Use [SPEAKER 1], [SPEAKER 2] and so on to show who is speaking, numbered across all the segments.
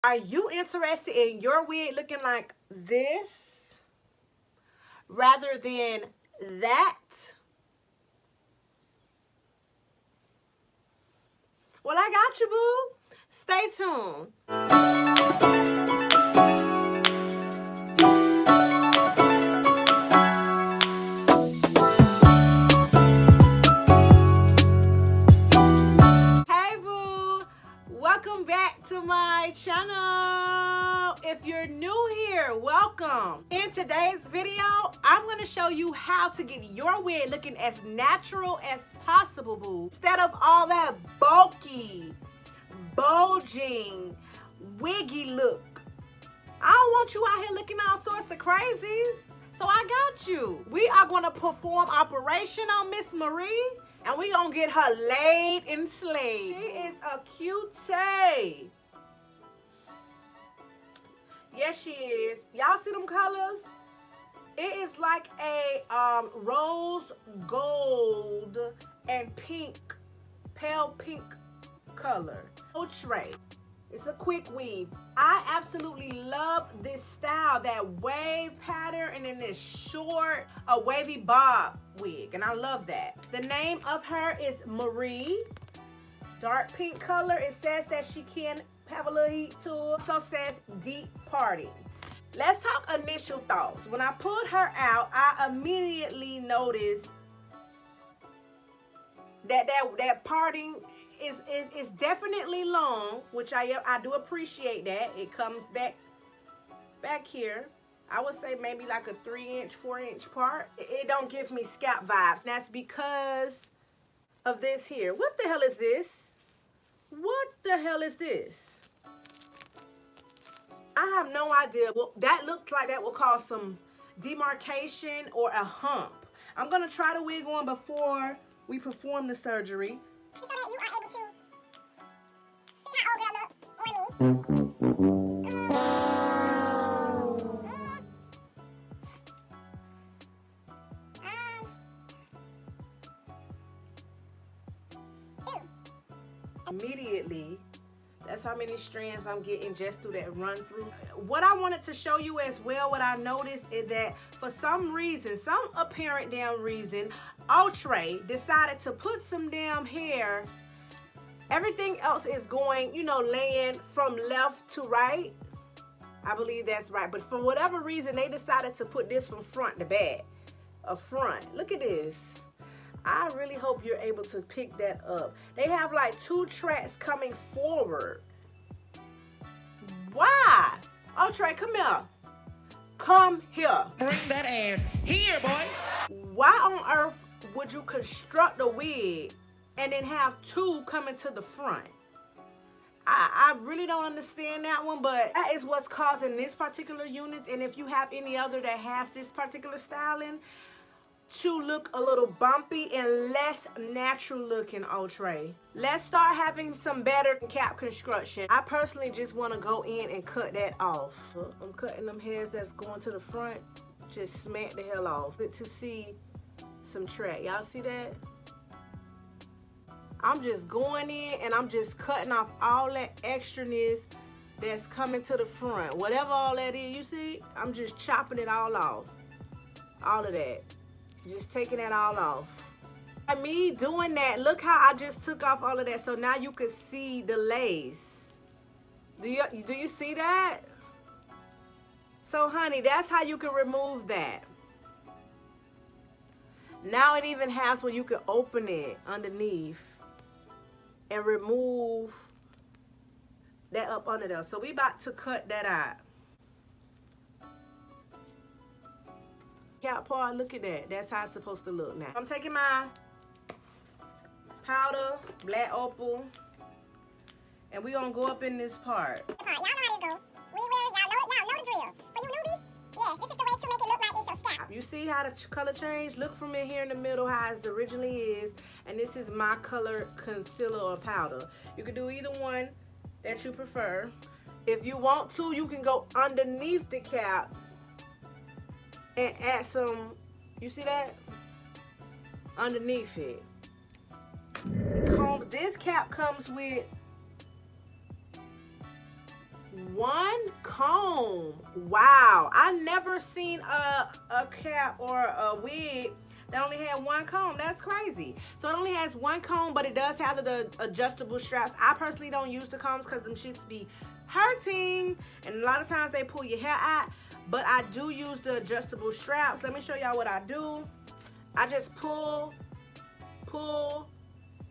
[SPEAKER 1] Are you interested in your wig looking like this rather than that? Well, I got you, boo. Stay tuned. Hey, boo. Welcome back to my channel. If you're new here, welcome. In today's video, I'm going to show you how to get your wig looking as natural as possible, boo. Instead of all that bulky, bulging, wiggy look. I don't want you out here looking all sorts of crazies. So I got you. We are going to perform operation on Miss Marie, and we going to get her laid and slayed. She is a cutie. Yes, she is. Y'all see them colors? It is like a rose gold and pink, pale pink color. Outre. It's a quick weave. I absolutely love this style, that wave pattern, and then this short, a wavy bob wig, and I love that. The name of her is Marie. Dark pink color. It says that she can have a little heat to her. Also says deep party. Let's talk initial thoughts. When I pulled her out, I immediately noticed that parting is definitely long, which I do appreciate that. It comes back here. I would say maybe like a 3-inch, 4-inch part. It don't give me scalp vibes. That's because of this here. What the hell is this? What the hell is this? I have no idea. Well, that looks like that will cause some demarcation or a hump. I'm gonna try the wig on before we perform the surgery, so that you are able to see how old I look on me. Immediately, that's how many strands I'm getting just through that run through. What I wanted to show you as well, what I noticed is that for some reason, some apparent damn reason, Outre decided to put some damn hairs. Everything else is going, you know, laying from left to right. I believe that's right. But for whatever reason, they decided to put this from front to back. A front. Look at this. I really hope you're able to pick that up. They have like 2 tracks coming forward. Why? Outre, come here. Come here.
[SPEAKER 2] Bring that ass here, boy.
[SPEAKER 1] Why on earth would you construct a wig and then have 2 coming to the front? I really don't understand that one, but that is what's causing this particular unit. And if you have any other that has this particular styling, to look a little bumpy and less natural looking, Outre. Let's start having some better cap construction. I personally just want to go in and cut that off. I'm cutting them hairs that's going to the front. Just smack the hell off. Good to see some track. Y'all see that? I'm just going in and I'm just cutting off all that extraness that's coming to the front. Whatever all that is, you see? I'm just chopping it all off. All of that. Just taking that all off. By me doing that, look how I just took off all of that. So now you can see the lace. Do you see that? So honey, that's how you can remove that. Now it even has where you can open it underneath and remove that up under there. So we about to cut that out. Cap part, look at that. That's how it's supposed to look now. I'm taking my powder, black opal, and we're gonna go up in this part.
[SPEAKER 3] Y'all know how this go. Y'all know the drill. For you newbies, yes, this is the way to make it look like it's your scalp.
[SPEAKER 1] You see how the color change? Look from in here in the middle how it originally is, and this is my color concealer or powder. You can do either one that you prefer. If you want to, you can go underneath the cap and add some, you see that? Underneath it. This cap comes with one comb. Wow, I never seen a cap or a wig that only had one comb. That's crazy. So it only has one comb, but it does have the adjustable straps. I personally don't use the combs because them shits be hurting, and a lot of times they pull your hair out. But I do use the adjustable straps. Let me show y'all what I do. I just pull,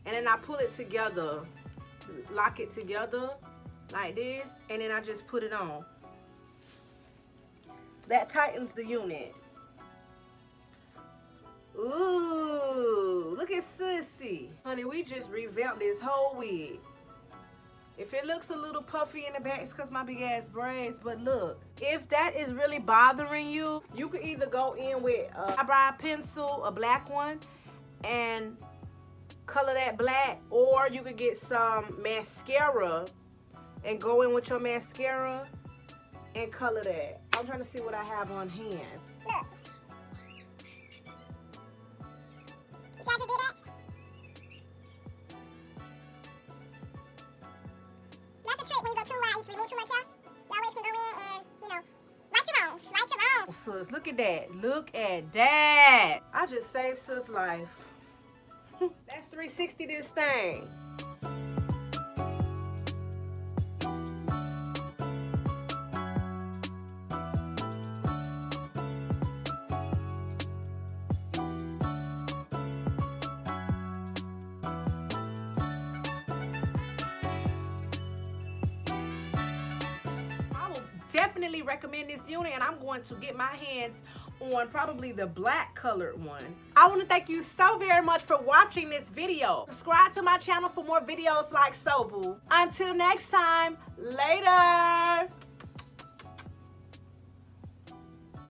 [SPEAKER 1] and then I pull it together, lock it together like this, and then I just put it on. That tightens the unit. Ooh, look at Sissy. Honey, we just revamped this whole wig. If it looks a little puffy in the back, it's because my big ass braids. But look, if that is really bothering you, you could either go in with a eyebrow pencil, a black one, and color that black, or you could get some mascara and go in with your mascara and color that. I'm trying to see what I have on hand.
[SPEAKER 3] Look. See how I just did that? That's a trick when you go too wide, you remove too much hair. You always can go in and, you know, right your wrongs, right your wrongs.
[SPEAKER 1] Sis, look at that. Look at that. I just saved sis' life. That's 360 this thing. Definitely recommend this unit, and I'm going to get my hands on probably the black colored one. I want to thank you so very much for watching this video. Subscribe to my channel for more videos like so, boo. Until next time, later.